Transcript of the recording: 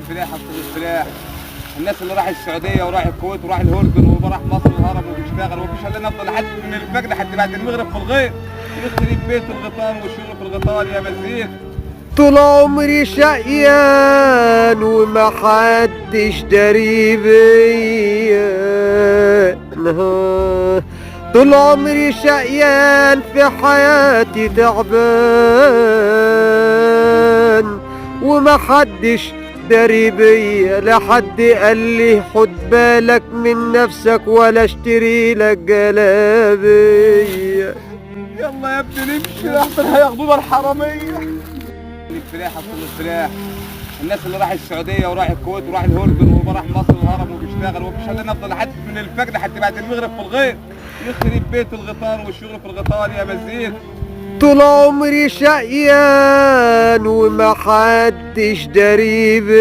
الفلاح اصل الفلاح. الناس اللي راح السعوديه وراح الكويت وراح الاردن وراح مصر الهرم وبيشتغل ومفيش الا نفضل لحد من الفجر حتى بعد المغرب في الغيط يخرب بيت الغيطان والشغل في الغيطان يا مزيك. طول عمري شقيان وما حدش داري بيا، طول عمري شقيان في حياتي تعبان وما حدش داري بيا، لا حد قال لي خد بالك من نفسك ولا اشتري لك جلابيه. يلا يا ابني نمشي احسن هياخدونا الحراميه. الفلاح اصل الفلاح. الناس اللي راح السعوديه وراح الكويت وراح الاردن وراح مصر الهرم وبيشتغل ومفيش الا نفضل لحد من الفجر حتى بعد المغرب في الغيط يخرب بيت الغيطان والشغل في الغيطان يا مزيك. طول عمري شقيان وما حدش داري بيا.